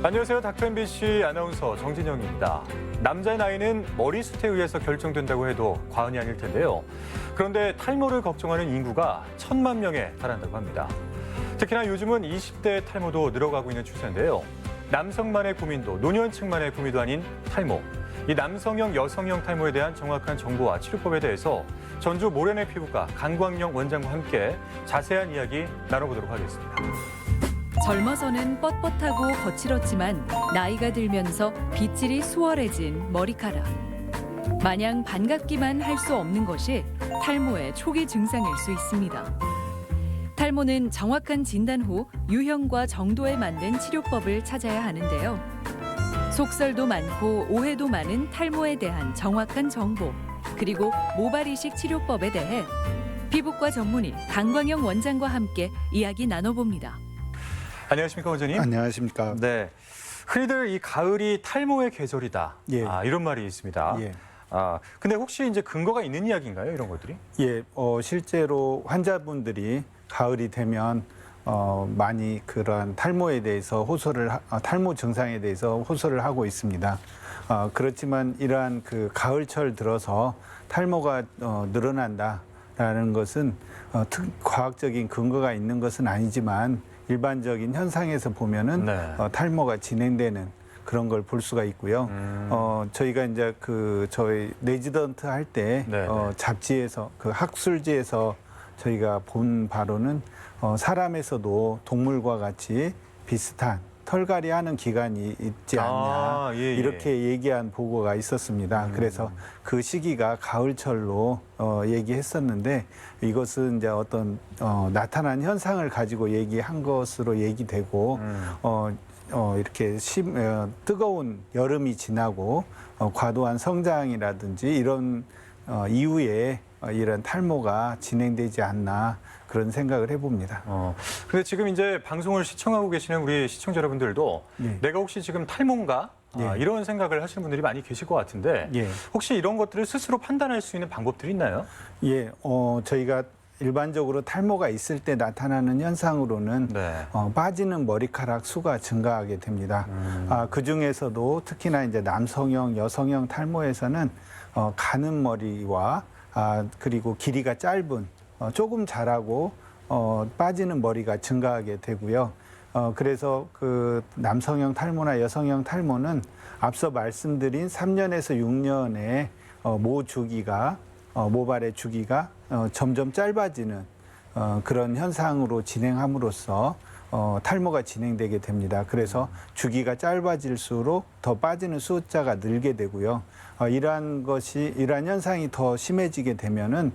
안녕하세요. 닥터 MBC 아나운서 정진영입니다. 남자의 나이는 머리숱에 의해서 결정된다고 해도 과언이 아닐 텐데요. 그런데 탈모를 걱정하는 인구가 1,000만 명에 달한다고 합니다. 특히나 요즘은 20대 탈모도 늘어가고 있는 추세인데요. 남성만의 고민도 노년층만의 고민도 아닌 탈모. 이 남성형, 여성형 탈모에 대한 정확한 정보와 치료법에 대해서 전주 모래내 피부과 강광영 원장과 함께 자세한 이야기 나눠보도록 하겠습니다. 젊어서는 뻣뻣하고 거칠었지만 나이가 들면서 빗질이 수월해진 머리카락. 마냥 반갑기만 할 수 없는 것이 탈모의 초기 증상일 수 있습니다. 탈모는 정확한 진단 후 유형과 정도에 맞는 치료법을 찾아야 하는데요. 속설도 많고 오해도 많은 탈모에 대한 정확한 정보, 그리고 모발이식 치료법에 대해 피부과 전문의 강광영 원장과 함께 이야기 나눠봅니다. 안녕하십니까, 원장님? 안녕하십니까. 네. 흔히들 이 가을이 탈모의 계절이다. 예. 이런 말이 있습니다. 예. 근데 혹시 이제 근거가 있는 이야기인가요, 이런 것들이? 예, 실제로 환자분들이 가을이 되면 많이 그런 탈모에 대해서 탈모 증상에 대해서 호소를 하고 있습니다. 그렇지만 이러한 그 가을철 들어서 탈모가 늘어난다라는 것은 과학적인 근거가 있는 것은 아니지만 일반적인 현상에서 보면은 네. 탈모가 진행되는 그런 걸 볼 수가 있고요. 저희가 이제 저희 레지던트 할 때 네, 네. 잡지에서 학술지에서 저희가 본 바로는 사람에서도 동물과 같이 비슷한 털갈이 하는 기간이 있지 않냐 예, 예. 이렇게 얘기한 보고가 있었습니다. 그래서 그 시기가 가을철로 얘기했었는데 이것은 이제 어떤 나타난 현상을 가지고 얘기한 것으로 얘기되고 이렇게 뜨거운 여름이 지나고 과도한 성장이라든지 이런 이후에 이런 탈모가 진행되지 않나 그런 생각을 해봅니다. 근데 지금 이제 방송을 시청하고 계시는 우리 시청자 여러분들도 예. 내가 혹시 지금 탈모인가? 예. 이런 생각을 하시는 분들이 많이 계실 것 같은데 예. 혹시 이런 것들을 스스로 판단할 수 있는 방법들이 있나요? 예, 저희가 일반적으로 탈모가 있을 때 나타나는 현상으로는 네. 빠지는 머리카락 수가 증가하게 됩니다. 그 중에서도 특히나 이제 남성형, 여성형 탈모에서는 가는 머리와 그리고 길이가 짧은 조금 자라고 빠지는 머리가 증가하게 되고요. 그래서 그 남성형 탈모나 여성형 탈모는 앞서 말씀드린 3년에서 6년의 모발의 주기가 점점 짧아지는 그런 현상으로 진행함으로써 탈모가 진행되게 됩니다. 그래서 주기가 짧아질수록 더 빠지는 숫자가 늘게 되고요. 이러한 현상이 더 심해지게 되면은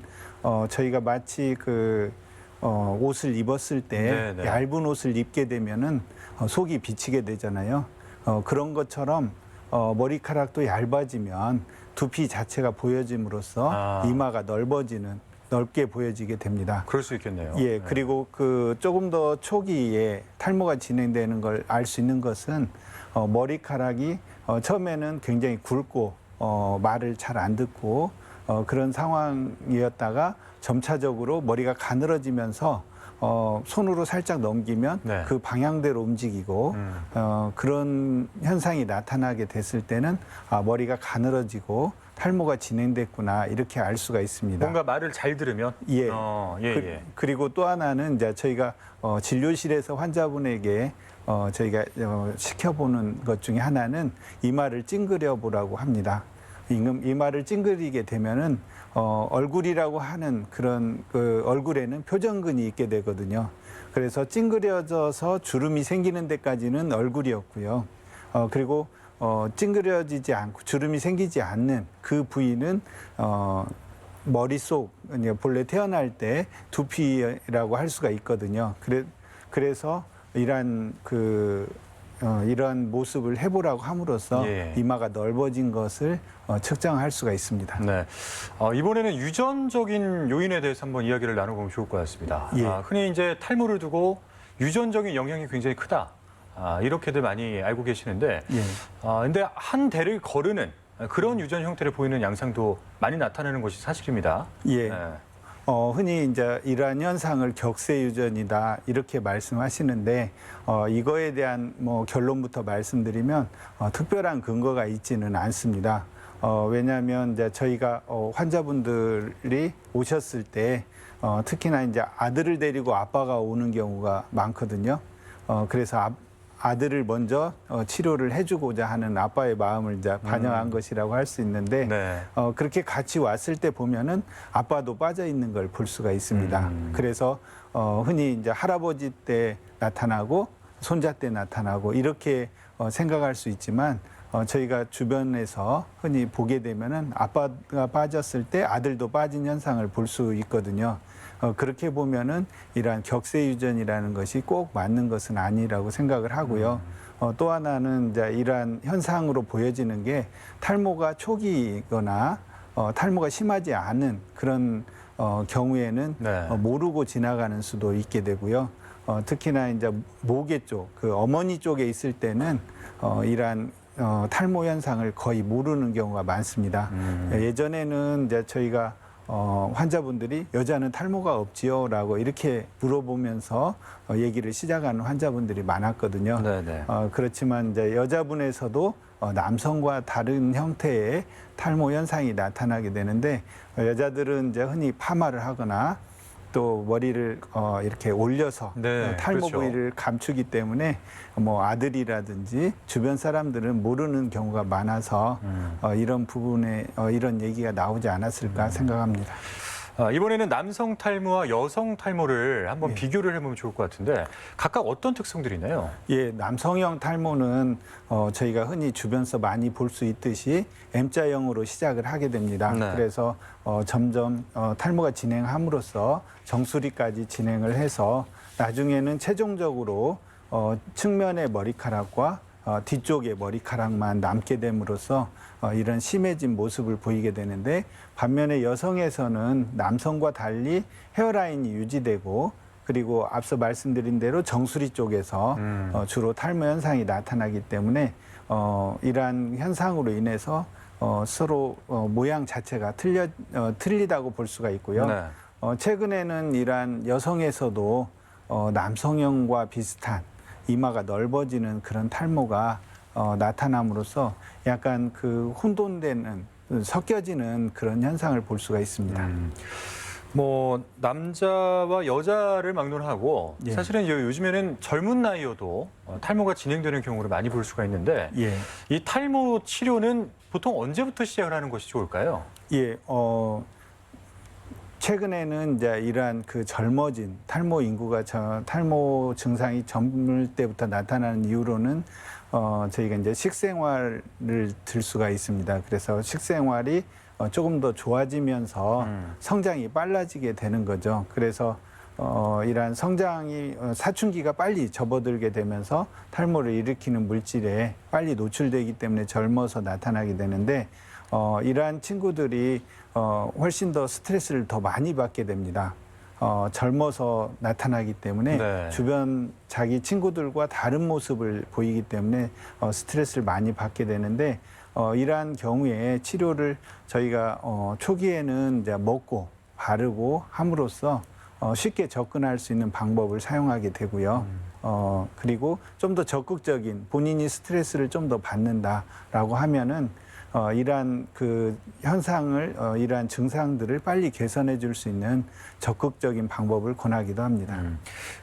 저희가 마치 옷을 입었을 때 네네. 얇은 옷을 입게 되면은 속이 비치게 되잖아요. 그런 것처럼 머리카락도 얇아지면 두피 자체가 보여짐으로써 이마가 넓게 보여지게 됩니다. 그럴 수 있겠네요. 예, 네. 그리고 조금 더 초기에 탈모가 진행되는 걸 알 수 있는 것은 머리카락이 처음에는 굉장히 굵고 말을 잘 안 듣고 그런 상황이었다가 점차적으로 머리가 가늘어지면서 손으로 살짝 넘기면 네. 그 방향대로 움직이고 그런 현상이 나타나게 됐을 때는 머리가 가늘어지고 탈모가 진행됐구나 이렇게 알 수가 있습니다. 뭔가 말을 잘 들으면 예. 예. 그리고 또 하나는 이제 저희가 진료실에서 환자분에게 저희가 시켜보는 것 중에 하나는 이마를 찡그려 보라고 합니다. 이마를 찡그리게 되면은 얼굴이라고 하는 그런 얼굴에는 표정근이 있게 되거든요. 그래서 찡그려져서 주름이 생기는 데까지는 얼굴이었고요. 그리고 찡그려지지 않고 주름이 생기지 않는 그 부위는 머릿속 본래 태어날 때 두피라고 할 수가 있거든요. 그래서 이러한 모습을 해보라고 함으로써 예. 이마가 넓어진 것을 측정할 수가 있습니다. 네. 이번에는 유전적인 요인에 대해서 한번 이야기를 나눠보면 좋을 것 같습니다. 예. 흔히 이제 탈모를 두고 유전적인 영향이 굉장히 크다. 이렇게들 많이 알고 계시는데, 예. 근데 한 대를 거르는 그런 유전 형태를 보이는 양상도 많이 나타나는 것이 사실입니다. 예. 네. 흔히 이제 이러한 현상을 격세유전이다 이렇게 말씀하시는데 이거에 대한 뭐 결론부터 말씀드리면 특별한 근거가 있지는 않습니다. 왜냐하면 이제 저희가 환자분들이 오셨을 때 특히나 이제 아들을 데리고 아빠가 오는 경우가 많거든요. 그래서 아들을 먼저 치료를 해주고자 하는 아빠의 마음을 이제 반영한 것이라고 할 수 있는데 네. 그렇게 같이 왔을 때 보면은 아빠도 빠져 있는 걸 볼 수가 있습니다. 그래서 흔히 이제 할아버지 때 나타나고 손자 때 나타나고 이렇게 생각할 수 있지만 저희가 주변에서 흔히 보게 되면은 아빠가 빠졌을 때 아들도 빠진 현상을 볼 수 있거든요. 그렇게 보면은 이러한 격세유전이라는 것이 꼭 맞는 것은 아니라고 생각을 하고요. 또 하나는 이제 이러한 현상으로 보여지는 게 탈모가 초기이거나 탈모가 심하지 않은 그런 경우에는 네. 모르고 지나가는 수도 있게 되고요. 특히나 이제 모계 쪽, 그 어머니 쪽에 있을 때는 이러한 탈모 현상을 거의 모르는 경우가 많습니다. 예전에는 이제 저희가 환자분들이 여자는 탈모가 없지요라고 이렇게 물어보면서 얘기를 시작하는 환자분들이 많았거든요. 네네. 그렇지만 이제 여자분에서도 남성과 다른 형태의 탈모 현상이 나타나게 되는데 여자들은 이제 흔히 파마를 하거나 또 머리를 이렇게 올려서 네, 탈모 그렇죠. 부위를 감추기 때문에 뭐 아들이라든지 주변 사람들은 모르는 경우가 많아서 이런 부분에 이런 얘기가 나오지 않았을까 생각합니다. 이번에는 남성 탈모와 여성 탈모를 한번 예. 비교를 해보면 좋을 것 같은데 각각 어떤 특성들이 있나요? 예, 남성형 탈모는 저희가 흔히 주변에서 많이 볼 수 있듯이 M자형으로 시작을 하게 됩니다. 네. 그래서 점점 탈모가 진행함으로써 정수리까지 진행을 해서 나중에는 최종적으로 측면의 머리카락과 뒤쪽의 머리카락만 남게 됨으로써 이런 심해진 모습을 보이게 되는데 반면에 여성에서는 남성과 달리 헤어라인이 유지되고 그리고 앞서 말씀드린 대로 정수리 쪽에서 주로 탈모 현상이 나타나기 때문에 이러한 현상으로 인해서 서로 모양 자체가 틀리다고 볼 수가 있고요. 네. 최근에는 이러한 여성에서도 남성형과 비슷한 이마가 넓어지는 그런 탈모가 나타남으로써 약간 그 혼돈되는 섞여지는 그런 현상을 볼 수가 있습니다. 뭐 남자와 여자를 막론하고 예. 사실은 요즘에는 젊은 나이여도 탈모가 진행되는 경우를 많이 볼 수가 있는데 예, 이 탈모 치료는 보통 언제부터 시작을 하는 것이 좋을까요? 예, 최근에는 이제 이러한 그 젊어진 탈모 인구가 탈모 증상이 젊을 때부터 나타나는 이유로는 저희가 이제 식생활을 들 수가 있습니다. 그래서 식생활이 조금 더 좋아지면서 성장이 빨라지게 되는 거죠. 그래서 이러한 성장이 사춘기가 빨리 접어들게 되면서 탈모를 일으키는 물질에 빨리 노출되기 때문에 젊어서 나타나게 되는데 이러한 친구들이 훨씬 더 스트레스를 더 많이 받게 됩니다. 젊어서 나타나기 때문에 네. 주변 자기 친구들과 다른 모습을 보이기 때문에 스트레스를 많이 받게 되는데 이러한 경우에 치료를 저희가 초기에는 이제 먹고 바르고 함으로써 쉽게 접근할 수 있는 방법을 사용하게 되고요. 그리고 좀 더 적극적인 본인이 스트레스를 좀 더 받는다라고 하면은 이러한 그 현상을 이러한 증상들을 빨리 개선해 줄 수 있는 적극적인 방법을 권하기도 합니다.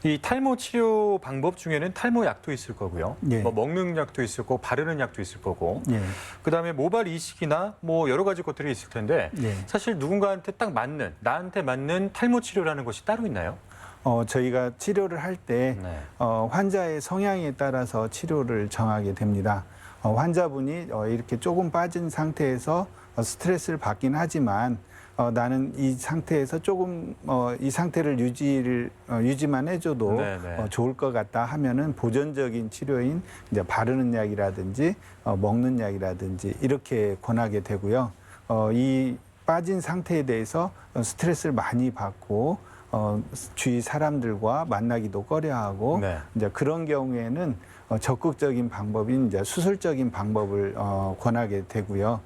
이 탈모 치료 방법 중에는 탈모 약도 있을 거고요. 예. 뭐 먹는 약도 있을 거고 바르는 약도 있을 거고. 예. 그다음에 모발 이식이나 뭐 여러 가지 것들이 있을 텐데 예. 사실 누군가한테 딱 맞는 나한테 맞는 탈모 치료라는 것이 따로 있나요? 저희가 치료를 할 때 네. 환자의 성향에 따라서 치료를 정하게 됩니다. 환자분이 이렇게 조금 빠진 상태에서 스트레스를 받긴 하지만 나는 이 상태에서 조금 이 상태를 유지만 해줘도 네네. 좋을 것 같다 하면은 보존적인 치료인 이제 바르는 약이라든지 먹는 약이라든지 이렇게 권하게 되고요. 이 빠진 상태에 대해서 스트레스를 많이 받고 주위 사람들과 만나기도 꺼려하고 네. 이제 그런 경우에는 적극적인 방법인 이제 수술적인 방법을 권하게 되고요.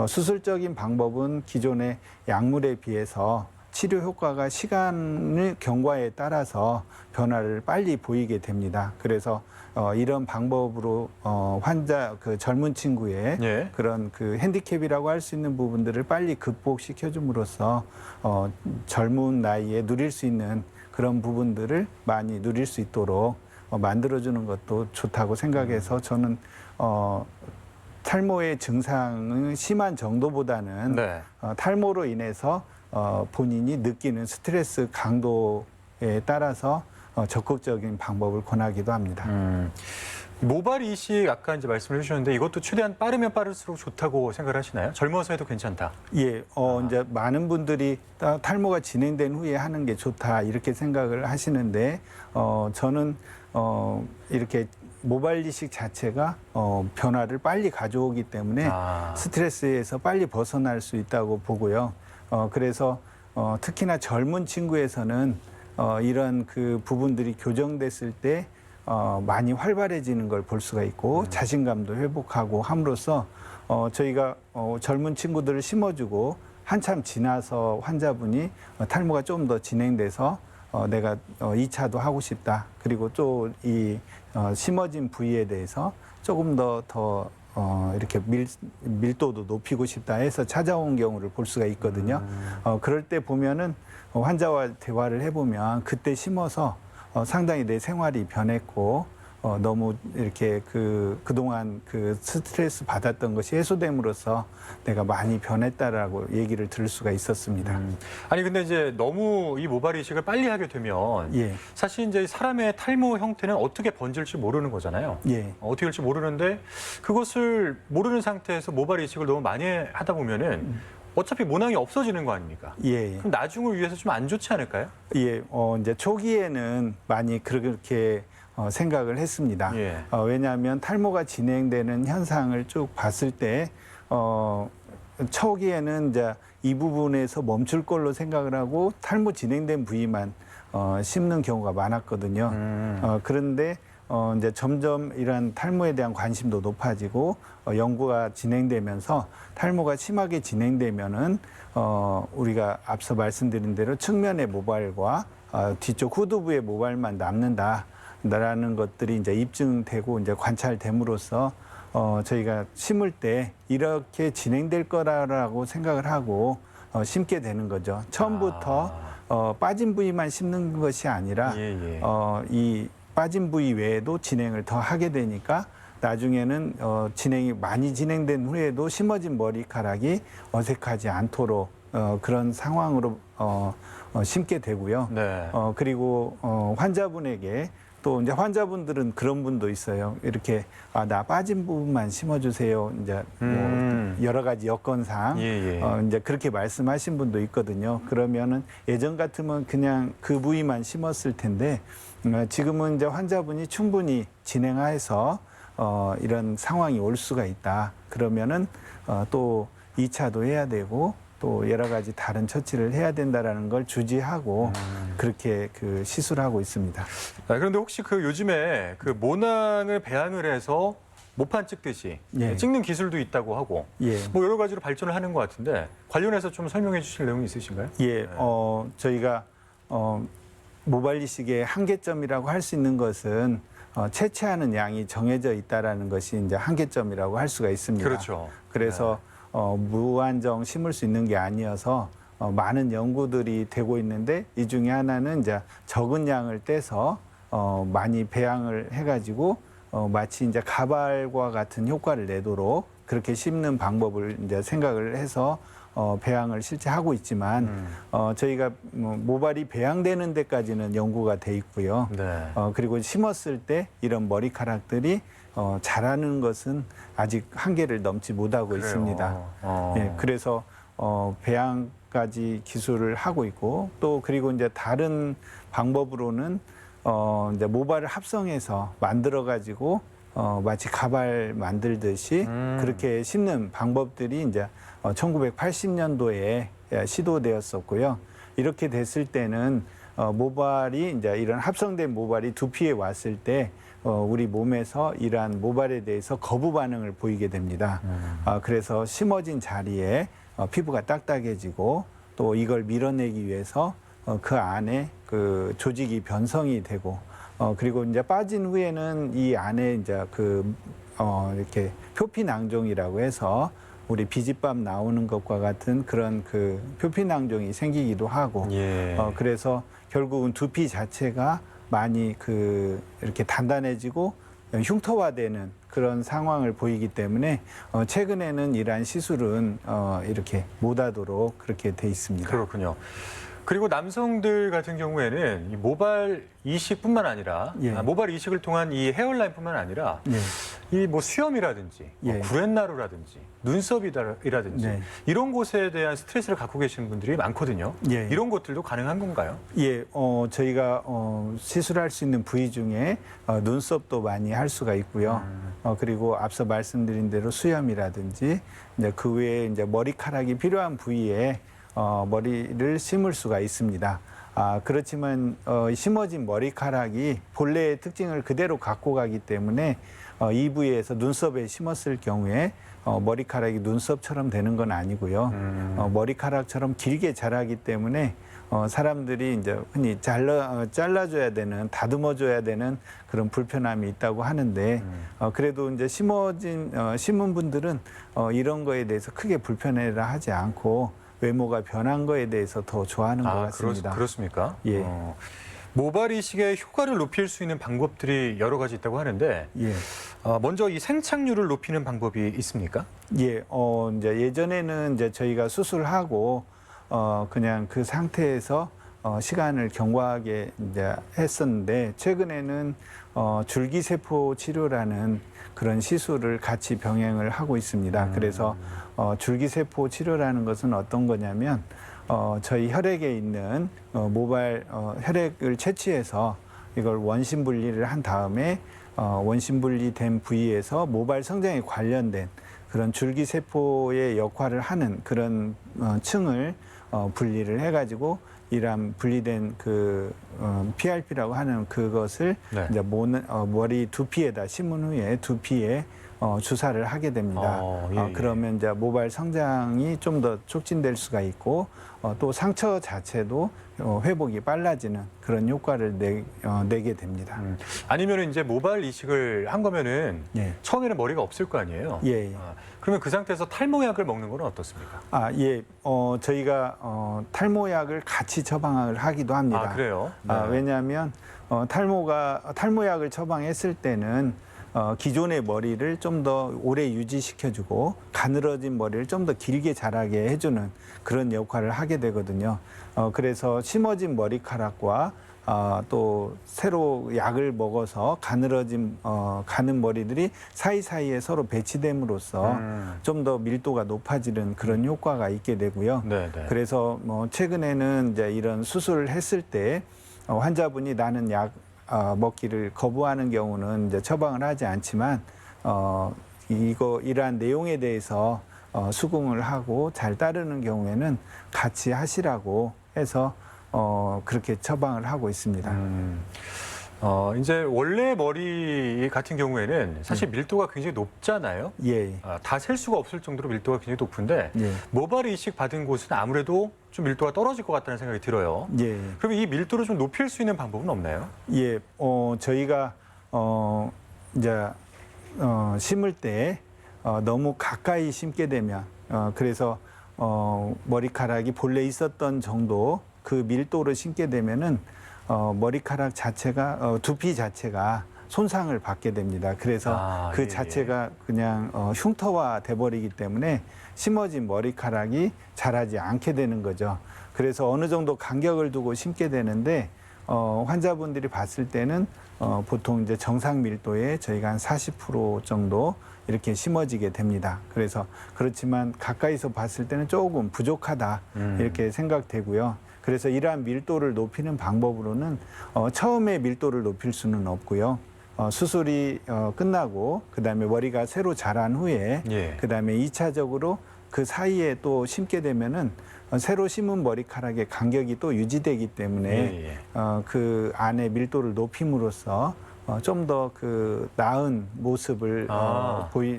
수술적인 방법은 기존의 약물에 비해서 치료 효과가 시간의 경과에 따라서 변화를 빨리 보이게 됩니다. 그래서 이런 방법으로 환자 그 젊은 친구의 예. 그런 그 핸디캡이라고 할 수 있는 부분들을 빨리 극복시켜 줌으로써 젊은 나이에 누릴 수 있는 그런 부분들을 많이 누릴 수 있도록 만들어주는 것도 좋다고 생각해서 저는 탈모의 증상은 심한 정도보다는 네. 탈모로 인해서 본인이 느끼는 스트레스 강도에 따라서 적극적인 방법을 권하기도 합니다. 모발 이식 아까 이제 말씀을 해주셨는데 이것도 최대한 빠르면 빠를수록 좋다고 생각을 하시나요? 젊어서 해도 괜찮다. 예, 이제 많은 분들이 탈모가 진행된 후에 하는 게 좋다 이렇게 생각을 하시는데 저는 이렇게 모발 이식 자체가 변화를 빨리 가져오기 때문에 스트레스에서 빨리 벗어날 수 있다고 보고요. 그래서 특히나 젊은 친구에서는 이런 그 부분들이 교정됐을 때 많이 활발해지는 걸 볼 수가 있고 자신감도 회복하고 함으로써 저희가 젊은 친구들을 심어주고 한참 지나서 환자분이 탈모가 좀 더 진행돼서 내가 2차도 하고 싶다. 그리고 또 이 심어진 부위에 대해서 조금 더 이렇게 밀도도 높이고 싶다 해서 찾아온 경우를 볼 수가 있거든요. 그럴 때 보면은 환자와 대화를 해보면 그때 심어서 상당히 내 생활이 변했고 너무 이렇게 그동안 그 스트레스 받았던 것이 해소됨으로써 내가 많이 변했다라고 얘기를 들을 수가 있었습니다. 아니 근데 이제 너무 이 모발 이식을 빨리 하게 되면 예. 사실 이제 사람의 탈모 형태는 어떻게 번질지 모르는 거잖아요. 예. 어떻게 될지 모르는데 그것을 모르는 상태에서 모발 이식을 너무 많이 하다 보면은 어차피 모낭이 없어지는 거 아닙니까? 예. 그럼 나중을 위해서 좀 안 좋지 않을까요? 예. 이제 초기에는 많이 그렇게 생각을 했습니다. 예. 왜냐하면 탈모가 진행되는 현상을 쭉 봤을 때 초기에는 이제 이 부분에서 멈출 걸로 생각을 하고 탈모 진행된 부위만 심는 경우가 많았거든요. 그런데 이제 점점 이런 탈모에 대한 관심도 높아지고 연구가 진행되면서 탈모가 심하게 진행되면은 우리가 앞서 말씀드린 대로 측면의 모발과 뒤쪽 후두부의 모발만 남는다라는 것들이 이제 입증되고 이제 관찰됨으로써 저희가 심을 때 이렇게 진행될 거라고 생각을 하고 심게 되는 거죠. 처음부터 빠진 부위만 심는 것이 아니라 이 빠진 부위 외에도 진행을 더 하게 되니까 나중에는 진행이 많이 진행된 후에도 심어진 머리카락이 어색하지 않도록 그런 상황으로 심게 되고요. 네. 그리고 환자분에게 또 이제 환자분들은 그런 분도 있어요. 이렇게 나 빠진 부분만 심어주세요. 이제 뭐 여러 가지 여건상 이제 그렇게 말씀하신 분도 있거든요. 그러면은 예전 같으면 그냥 그 부위만 심었을 텐데 지금은 이제 환자분이 충분히 진행해서 이런 상황이 올 수가 있다. 그러면은 또 2차도 해야 되고 또 여러 가지 다른 처치를 해야 된다라는 걸 주지하고 그렇게 그 시술하고 있습니다. 그런데 혹시 그 요즘에 그 모낭을 배양을 해서 모판 찍듯이 찍는 기술도 있다고 하고 뭐 여러 가지로 발전을 하는 것 같은데 관련해서 좀 설명해 주실 내용이 있으신가요? 예, 저희가 모발 이식의 한계점이라고 할 수 있는 것은 채취하는 양이 정해져 있다라는 것이 이제 한계점이라고 할 수가 있습니다. 그렇죠. 그래서 무한정 심을 수 있는 게 아니어서 많은 연구들이 되고 있는데 이 중에 하나는 이제 적은 양을 떼서 많이 배양을 해가지고 마치 이제 가발과 같은 효과를 내도록 그렇게 심는 방법을 이제 생각을 해서 배양을 실제 하고 있지만 저희가 모발이 배양되는 데까지는 연구가 돼 있고요. 그리고 심었을 때 이런 머리카락들이 자라는 것은 아직 한계를 넘지 못하고 있습니다. 예, 그래서 배양까지 기술을 하고 있고 또 그리고 이제 다른 방법으로는 이제 모발을 합성해서 만들어 가지고 마치 가발 만들듯이 그렇게 심는 방법들이 이제 1980년도에 시도되었었고요. 이렇게 됐을 때는 모발이 이제 이런 합성된 모발이 두피에 왔을 때 우리 몸에서 이러한 모발에 대해서 거부 반응을 보이게 됩니다. 그래서 심어진 자리에 피부가 딱딱해지고 또 이걸 밀어내기 위해서 그 안에 그 조직이 변성이 되고 그리고 이제 빠진 후에는 이 안에 이제 이렇게 표피낭종이라고 해서 우리 비집밥 나오는 것과 같은 그런 그 표피낭종이 생기기도 하고 예. 그래서 결국은 두피 자체가 많이 이렇게 단단해지고 흉터화되는 그런 상황을 보이기 때문에 최근에는 이러한 시술은 이렇게 못하도록 그렇게 돼 있습니다. 그렇군요. 그리고 남성들 같은 경우에는 이 모발 이식뿐만 아니라 예. 모발 이식을 통한 이 헤어라인뿐만 아니라 예. 이 뭐 수염이라든지 예. 구렛나루라든지 눈썹이라든지 네. 이런 곳에 대한 스트레스를 갖고 계시는 분들이 많거든요. 예. 이런 것들도 가능한 건가요? 예, 저희가 시술할 수 있는 부위 중에 눈썹도 많이 할 수가 있고요. 그리고 앞서 말씀드린 대로 수염이라든지 이제 그 외에 이제 머리카락이 필요한 부위에 머리를 심을 수가 있습니다. 그렇지만 심어진 머리카락이 본래의 특징을 그대로 갖고 가기 때문에 이 부위에서 눈썹에 심었을 경우에 머리카락이 눈썹처럼 되는 건 아니고요. 머리카락처럼 길게 자라기 때문에 사람들이 이제 흔히 잘라줘야 되는, 다듬어줘야 되는 그런 불편함이 있다고 하는데 그래도 이제 심은 분들은 이런 거에 대해서 크게 불편해라 하지 않고 외모가 변한 거에 대해서 더 좋아하는 것 같습니다. 그렇습니까? 예. 모발 이식의 효과를 높일 수 있는 방법들이 여러 가지 있다고 하는데 예. 먼저 이 생착률을 높이는 방법이 있습니까? 예, 이제 예전에는 이제 저희가 수술하고 그냥 그 상태에서 시간을 경과하게 이제 했었는데 최근에는 줄기세포 치료라는 그런 시술을 같이 병행을 하고 있습니다. 그래서 줄기세포 치료라는 것은 어떤 거냐면 저희 혈액에 있는 혈액을 채취해서 이걸 원심 분리를 한 다음에 원심 분리된 부위에서 모발 성장에 관련된 그런 줄기세포의 역할을 하는 그런 층을 분리를 해가지고 이런 분리된 PRP라고 하는 그것을 네. 이제 머리 두피에다 심은 후에 두피에 주사를 하게 됩니다. 예. 그러면 이제 모발 성장이 좀 더 촉진될 수가 있고 또 상처 자체도 회복이 빨라지는 그런 효과를 내게 됩니다. 아니면 이제 모발 이식을 한 거면은 예. 처음에는 머리가 없을 거 아니에요? 예, 예. 그러면 그 상태에서 탈모약을 먹는 건 어떻습니까? 예. 저희가 탈모약을 같이 처방을 하기도 합니다. 그래요? 네. 왜냐하면 탈모약을 처방했을 때는 기존의 머리를 좀 더 오래 유지시켜주고 가늘어진 머리를 좀 더 길게 자라게 해주는 그런 역할을 하게 되거든요. 그래서 심어진 머리카락과 또 새로 약을 먹어서 가는 머리들이 사이사이에 서로 배치됨으로써 좀 더 밀도가 높아지는 그런 효과가 있게 되고요. 네, 네. 그래서 최근에는 이제 이런 수술을 했을 때 환자분이 나는 약 먹기를 거부하는 경우는 이제 처방을 하지 않지만 이러한 내용에 대해서 수긍을 하고 잘 따르는 경우에는 같이 하시라고 해서 그렇게 처방을 하고 있습니다. 이제 원래 머리 같은 경우에는 사실 밀도가 굉장히 높잖아요. 예. 다 셀 수가 없을 정도로 밀도가 굉장히 높은데 예. 모발 이식 받은 곳은 아무래도 좀 밀도가 떨어질 것 같다는 생각이 들어요. 예. 그러면 이 밀도를 좀 높일 수 있는 방법은 없나요? 예. 저희가 이제 심을 때 너무 가까이 심게 되면 그래서 머리카락이 본래 있었던 정도 그 밀도로 심게 되면은 머리카락 자체가 두피 자체가 손상을 받게 됩니다. 그래서 그 예, 자체가 그냥 흉터화 돼 버리기 때문에 심어진 머리카락이 자라지 않게 되는 거죠. 그래서 어느 정도 간격을 두고 심게 되는데 환자분들이 봤을 때는 보통 이제 정상 밀도에 저희가 한 40% 정도 이렇게 심어지게 됩니다. 그래서 그렇지만 가까이서 봤을 때는 조금 부족하다 이렇게 생각되고요. 그래서 이러한 밀도를 높이는 방법으로는 처음에 밀도를 높일 수는 없고요. 수술이 끝나고 그다음에 머리가 새로 자란 후에 예. 그다음에 2차적으로 그 사이에 또 심게 되면은 새로 심은 머리카락의 간격이 또 유지되기 때문에 예. 그 안에 밀도를 높임으로써 좀 더 그 나은 모습을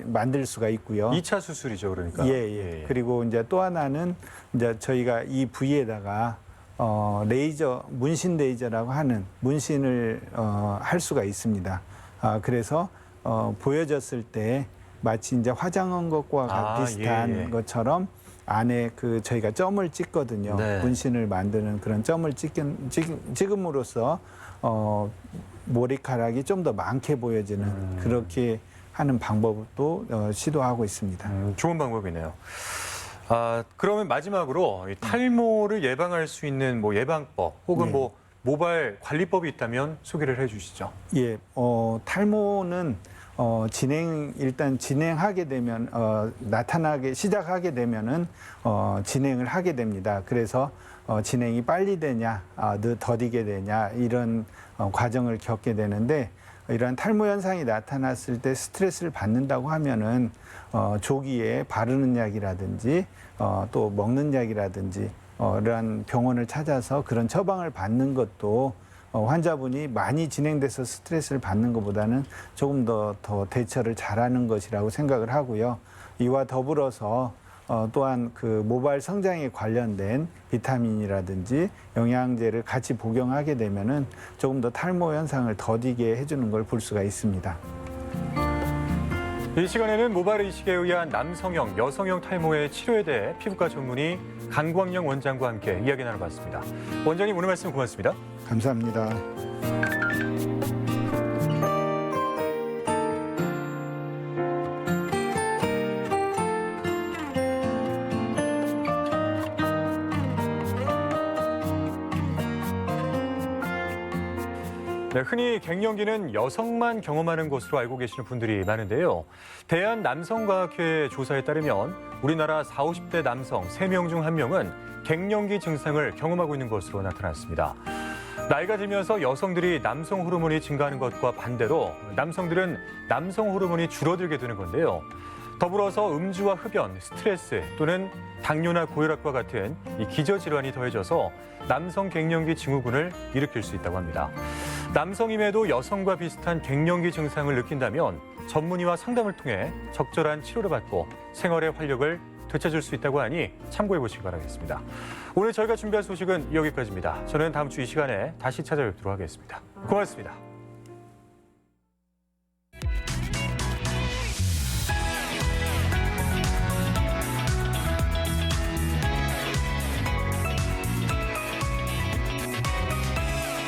만들 수가 있고요. 2차 수술이죠, 그러니까. 예. 그리고 이제 또 하나는 이제 저희가 이 부위에다가 레이저, 문신 레이저라고 하는 문신을 할 수가 있습니다. 그래서 보여졌을 때 마치 이제 화장한 것과 비슷한 것처럼 안에 그 저희가 점을 찍거든요. 네. 문신을 만드는 그런 점을 찍음으로써 머리카락이 좀 더 많게 보여지는 그렇게 하는 방법도 시도하고 있습니다. 좋은 방법이네요. 그러면 마지막으로 이 탈모를 예방할 수 있는 뭐 예방법 혹은 네. 뭐 모발 관리법이 있다면 소개를 해주시죠. 예, 탈모는 일단 진행하게 되면 시작하게 되면은 진행을 하게 됩니다. 그래서 진행이 빨리 되냐, 더디게 되냐 이런 과정을 겪게 되는데 이러한 탈모 현상이 나타났을 때 스트레스를 받는다고 하면은 조기에 바르는 약이라든지 또 먹는 약이라든지 이러한 병원을 찾아서 그런 처방을 받는 것도 환자분이 많이 진행돼서 스트레스를 받는 것보다는 조금 더 대처를 잘하는 것이라고 생각을 하고요. 이와 더불어서 또한 그 모발 성장에 관련된 비타민이라든지 영양제를 같이 복용하게 되면은 조금 더 탈모 현상을 더디게 해주는 걸 볼 수가 있습니다. 이 시간에는 모발 이식에 의한 남성형, 여성형 탈모의 치료에 대해 피부과 전문의 강광영 원장과 함께 이야기 나눠봤습니다. 원장님 오늘 말씀 고맙습니다. 감사합니다. 네, 흔히 갱년기는 여성만 경험하는 것으로 알고 계시는 분들이 많은데요. 대한남성과학회 조사에 따르면 우리나라 40, 50대 남성 3명 중 1명은 갱년기 증상을 경험하고 있는 것으로 나타났습니다. 나이가 들면서 여성들이 남성 호르몬이 증가하는 것과 반대로 남성들은 남성 호르몬이 줄어들게 되는 건데요. 더불어서 음주와 흡연, 스트레스 또는 당뇨나 고혈압과 같은 이 기저질환이 더해져서 남성 갱년기 증후군을 일으킬 수 있다고 합니다. 남성임에도 여성과 비슷한 갱년기 증상을 느낀다면 전문의와 상담을 통해 적절한 치료를 받고 생활의 활력을 되찾을 수 있다고 하니 참고해 보시기 바라겠습니다. 오늘 저희가 준비한 소식은 여기까지입니다. 저는 다음 주 이 시간에 다시 찾아뵙도록 하겠습니다. 고맙습니다.